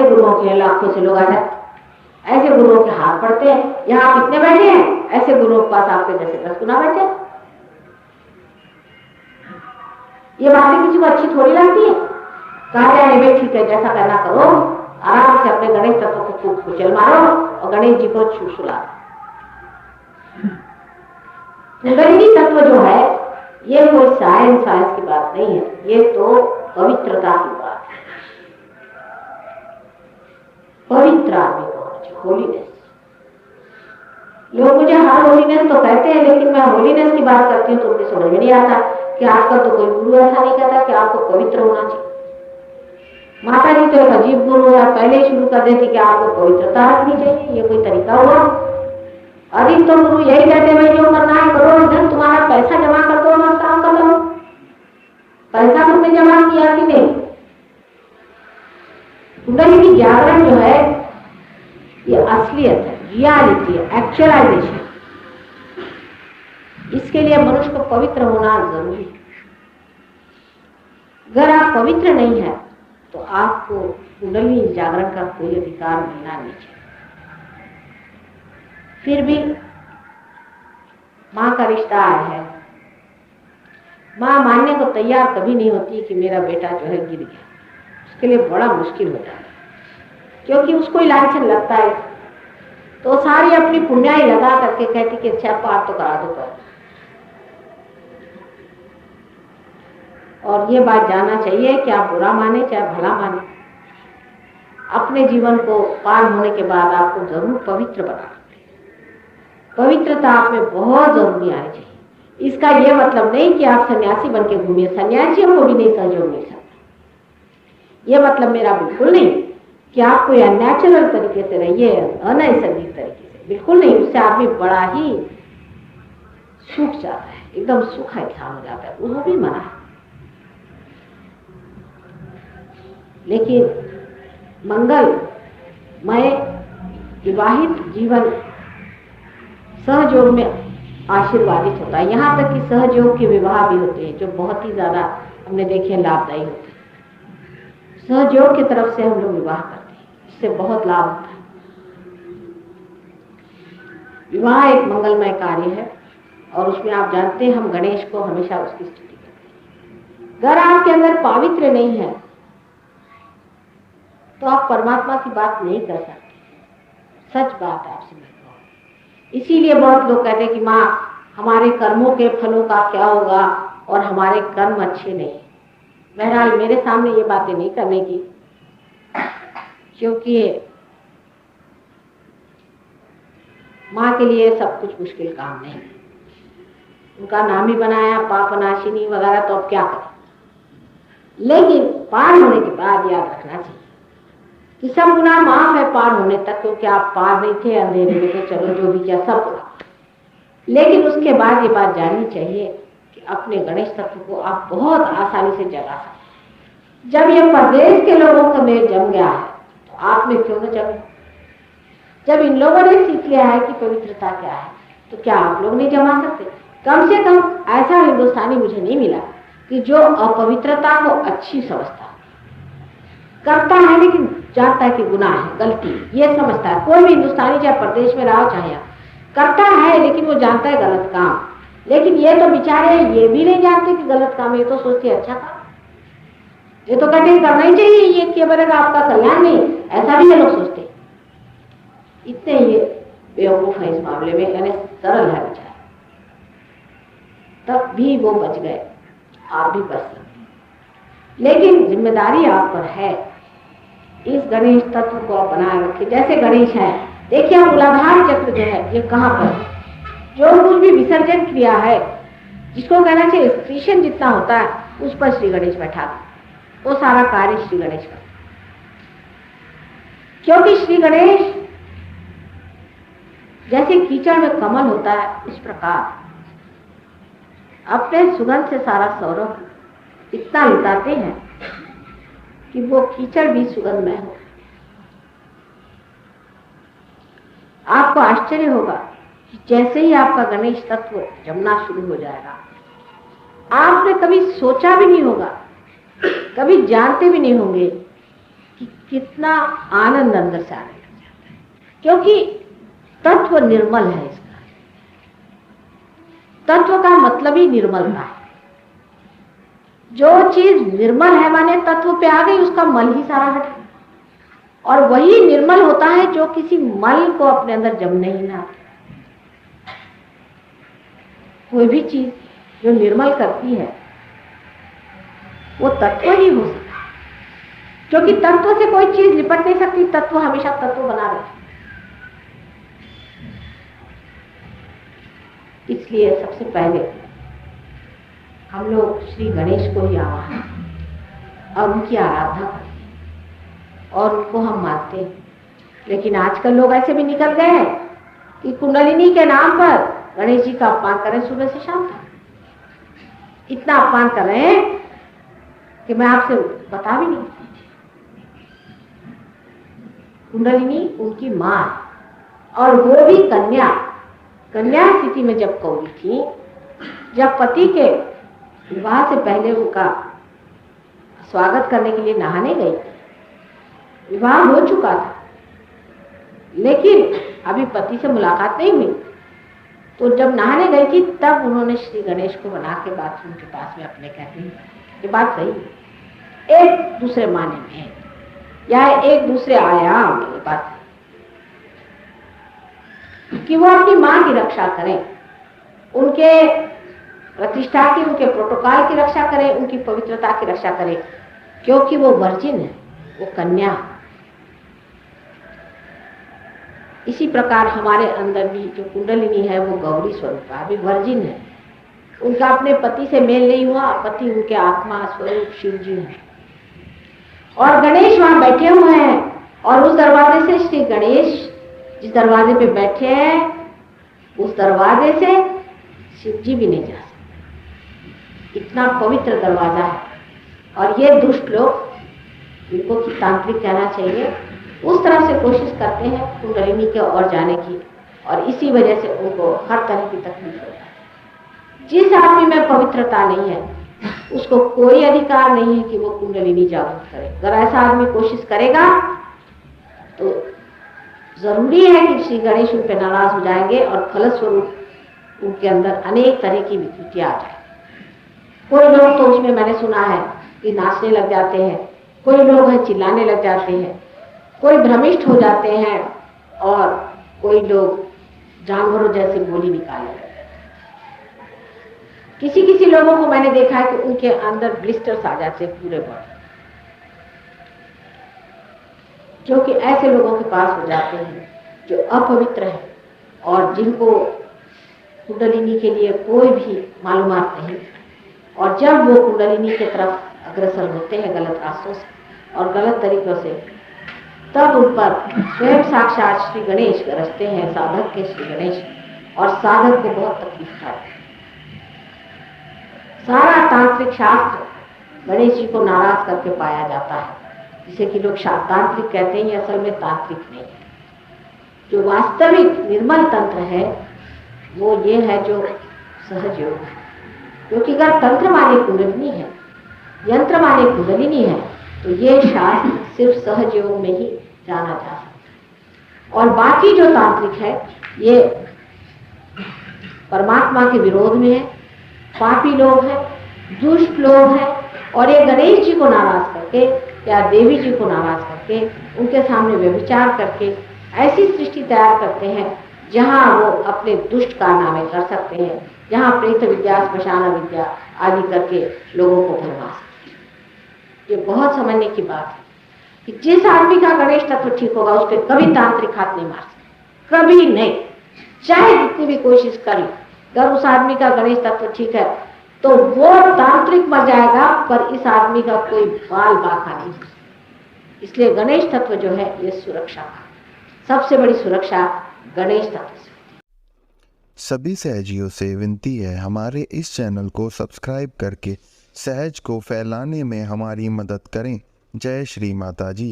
ऐसे गुरुओं के लाखों से लोग आ जाते, ऐसे गुरुओं के हाथ पड़ते हैं। यहाँ आप इतने बैठे हैं, ऐसे गुरुओं के पास आपके जैसे 10 गुना बैठे। ये बातें किसी को अच्छी थोड़ी लगती है। कहा जाए भाई ठीक है, जैसा करना करो, आराम से अपने गणेश तत्व को खूब कुचल मारो और गणेश जी को छुछुला। कुंडलिनी तत्व जो है ये कोई साइंस की बात नहीं है, ये तो पवित्रता की बात है। पवित्र आदमी को होना चाहिए, होलीनेस। लोग मुझे हर होलीनेस तो कहते हैं, लेकिन मैं होलीनेस की बात करती हूँ तो उनकी समझ में नहीं आता कि आपका तो कोई गुरु ऐसा नहीं कहता कि आपको पवित्र होना चाहिए। माता जी तो एक अजीब गुरु है, पहले ही शुरू कर देती कि आपको पवित्रता रखनी चाहिए। ये कोई तरीका हुआ? अधिक तो गुरु यही कहते हैं भाई जो करना है करो, इधर तुम्हारा पैसा जमा कर दो, मत काम कर लो। पैसा तुमने जमा किया कि नहीं? कुंडली की जागरण जो है ये असलियत है, रियलिटी है, एक्चुअलाइजेशन। इसके लिए मनुष्य को पवित्र होना जरूरी है। अगर आप पवित्र नहीं है तो आपको कुंडली जागरण का कोई अधिकार मिलना नहीं चाहिए। फिर भी माँ का रिश्ता आया है, माँ मानने को तैयार कभी नहीं होती कि मेरा बेटा जो है गिर गया। उसके लिए बड़ा मुश्किल हो जाता है, क्योंकि उसको ही लांछन लगता है। तो सारी अपनी पुण्याई लगा करके कहती कि अच्छा पार तो करा दो पर। और ये बात जानना चाहिए कि आप बुरा माने चाहे भला माने, अपने जीवन को पार होने के बाद आपको जरूर पवित्र बनाना। पवित्रता आप में बहुत जरूरी आनी चाहिए। इसका यह मतलब नहीं कि आप सन्यासी बन के घूमिए, सन्यासियों को भी नहीं सहयोग मिल सकता। यह मतलब मेरा बिल्कुल नहीं कि आप कोई अननेचुरल तरीके से रहिए, अनैसर्गिक तरीके से, बिल्कुल नहीं। उससे आदमी बड़ा ही सूख जाता है, एकदम सूखा इंसान हो जाता है, वो भी मना है। लेकिन मंगलमय विवाहित जीवन सहयोग में आशीर्वादित होता है। यहाँ तक कि सहयोग के विवाह भी होते हैं जो बहुत ही ज्यादा हमने देखे लाभदायी होते हैं। सहयोग की तरफ से हम लोग विवाह करते हैं, इससे बहुत लाभ होता है। विवाह एक मंगलमय कार्य है और उसमें आप जानते हैं हम गणेश को हमेशा उसकी स्तुति करते हैं। अगर आपके अंदर पावित्र नहीं है तो आप परमात्मा की बात नहीं कर सकते। सच बात आपसे मैं कहूं। इसीलिए बहुत लोग कहते हैं कि माँ हमारे कर्मों के फलों का क्या होगा और हमारे कर्म अच्छे नहीं। बहरहाल मेरे सामने ये बातें नहीं करने की, क्योंकि माँ के लिए सब कुछ मुश्किल काम नहीं। उनका नाम ही बनाया पापनाशिनी वगैरह, तो अब क्या करें। लेकिन पार होने के बाद याद रखना चाहिए कि सब गुनाह माफ है पार होने तक, क्योंकि आप पार नहीं थे, अंधेरे में थे, चलो जो भी किया सब गुनाह। लेकिन उसके बाद ये बात जाननी चाहिए कि अपने गणेश तत्व को आप बहुत आसानी से जगा सकते। जब ये प्रदेश के लोगों का मेल जम गया है तो आप में क्यों न जमे। जब इन लोगों ने सीख लिया है कि पवित्रता क्या है, तो क्या आप लोग नहीं जमा सकते? कम से कम ऐसा हिंदुस्तानी मुझे नहीं मिला कि जो अपवित्रता को अच्छी समझता करता है, लेकिन जानता है कि गुनाह है, गलती, ये समझता है। कोई भी हिंदुस्तानी चाहे प्रदेश में रहा चाहे करता है, लेकिन वो जानता है गलत काम। लेकिन ये तो बेचारे ये भी नहीं जानते कि गलत काम, ये तो सोचते अच्छा काम, ये तो कहते करना ही चाहिए, ये किए बगैर आपका कल्याण नहीं, ऐसा भी ये लोग सोचते। इतने ये बेवकूफ है इस मामले में, यानी सरल है बेचारे। तब भी वो बच गए, आप भी बच सकते। लेकिन जिम्मेदारी आप पर है, इस गणेश तत्व को आप बनाए रखें। जैसे गणेश है, देखिए मूलाधार चक्र जो है ये कहाँ पर, जो कुछ भी विसर्जन क्रिया है, जिसको कहना चाहिए स्टेशन जितना होता है, उस पर श्री गणेश बैठा दे, वो सारा कार्य श्री गणेश का। क्योंकि श्री गणेश जैसे कीचड़ में कमल होता है, इस प्रकार अपने सुगंध से सारा सौरभ इतना लुटाते हैं कि वो कीचड़ भी सुगंधमय हो। आपको आश्चर्य होगा कि जैसे ही आपका गणेश तत्व जमना शुरू हो जाएगा, आपने कभी सोचा भी नहीं होगा, कभी जानते भी नहीं होंगे कि कितना आनंद अंदर से आने लग जाता है, क्योंकि तत्व निर्मल है। इसका तत्व का मतलब ही निर्मलता है। जो चीज निर्मल है माने तत्व पे आ गई, उसका मल ही सारा हट गया। और वही निर्मल होता है जो किसी मल को अपने अंदर जमने ही ना। कोई भी चीज जो निर्मल करती है वो तत्व ही हो सकता है, क्योंकि तत्व से कोई चीज लिपट नहीं सकती। तत्व हमेशा तत्व बना रहता है। इसलिए सबसे पहले हम लोग श्री गणेश को ही आवाहन और उनकी आराधना करते हैं और उनको हम मानते हैं। लेकिन आजकल लोग ऐसे भी निकल गए हैं कि कुंडलिनी के नाम पर गणेश जी का अपमान करें सुबह से शाम तक। इतना अपमान कर रहे हैं कि मैं आपसे बता भी नहीं। कुंडलिनी उनकी मां और वो भी कन्या स्थिति में जब कौड़ी थी, जब पति के विवाह से पहले उनका स्वागत करने के लिए नहाने गई। विवाह हो चुका था लेकिन अभी पति से मुलाकात नहीं हुई, तो जब नहाने गई थी तब उन्होंने श्री गणेश को बना के बाथरूम के पास में अपने कहते हैं। ये बात सही है, एक दूसरे माने में या एक दूसरे आयाम में। ये बात कि वो अपनी मां की रक्षा करें, उनके प्रतिष्ठा की, उनके प्रोटोकॉल की रक्षा करें, उनकी पवित्रता की रक्षा करें, क्योंकि वो वर्जिन है, वो कन्या। इसी प्रकार हमारे अंदर भी जो कुंडलिनी है वो गौरी स्वरूप है, अभी वर्जिन है। उनका अपने पति से मेल नहीं हुआ, पति उनके आत्मा स्वरूप शिव जी है। और गणेश वहां बैठे हुए हैं और उस दरवाजे से श्री गणेश जिस दरवाजे पे बैठे हैं उस दरवाजे से शिव जी भी नहीं जा सकते। इतना पवित्र दरवाजा है। और ये दुष्ट लोग, इनको की तांत्रिक कहना चाहिए, उस तरह से कोशिश करते हैं कुंडलिनी के ओर जाने की, और इसी वजह से उनको हर तरह की तकलीफ होता है। जिस आदमी में पवित्रता नहीं है उसको कोई अधिकार नहीं है कि वो कुंडलिनी जागृत करे। अगर ऐसा आदमी कोशिश करेगा तो जरूरी है कि श्री गणेश उन पर नाराज हो जाएंगे और फलस्वरूप उनके अंदर अनेक तरह की विकृतियां आ जाए। कोई लोग तो उसमें मैंने सुना है कि नाचने लग जाते हैं, कोई लोग हैं चिल्लाने लग जाते हैं, कोई भ्रमिष्ठ हो जाते हैं और कोई लोग जानवरों जैसे बोली निकालने लगते हैं। किसी लोगों को मैंने देखा है कि उनके अंदर ब्लिस्टर्स आ जाते हैं पूरे बॉडी, क्योंकि ऐसे लोगों के पास हो जाते हैं जो अपवित्र है और जिनको कुंडलिनी के लिए कोई भी मालूमात नहीं। और जब वो कुंडलिनी की तरफ अग्रसर होते हैं गलत रास्तों से और गलत तरीकों से, तब उन पर स्वयं साक्षात श्री गणेश गरजते हैं, साधक के श्री गणेश, और साधक को बहुत तकलीफ उठाते हैं। सारा तांत्रिक शास्त्र गणेश जी को नाराज करके पाया जाता है, जिसे कि लोग तांत्रिक कहते हैं, असल में तांत्रिक नहीं है। जो वास्तविक निर्मल तंत्र है वो ये है जो सहज योग है। क्योंकि अगर तंत्र माने कुंडलिनी है, यंत्र माने कुंडलिनी है, तो ये शास्त्र सिर्फ सहज योग में ही जाना जा सकता है। और बाकी जो तांत्रिक है ये परमात्मा के विरोध में है, पापी लोग हैं, दुष्ट लोग हैं, और ये गणेश जी को नाराज करके या देवी जी को नाराज करके उनके सामने व्यभिचार करके ऐसी सृष्टि तैयार करते हैं जहां वो अपने दुष्ट कारनामे कर सकते हैं, जहां प्रेत विद्या, स्मशान विद्या आदि करके लोगों को भरवा सकते हैं। ये बहुत समझने की बात है कि जिस आदमी का गणेश तत्व ठीक होगा उस पर कभी तांत्रिक हाथ नहीं मार सकते, कभी नहीं, चाहे जितनी भी कोशिश कर ले। अगर उस आदमी का गणेश तत्व ठीक है तो वो तांत्रिक मर जाएगा, पर इस आदमी का कोई बाल बाका नहीं। इसलिए गणेश तत्व जो है ये सुरक्षा का सबसे बड़ी सुरक्षा गणेश तत्व से। सभी सहजियों से विनती है, हमारे इस चैनल को सब्सक्राइब करके सहज को फैलाने में हमारी मदद करें। जय श्री माता जी।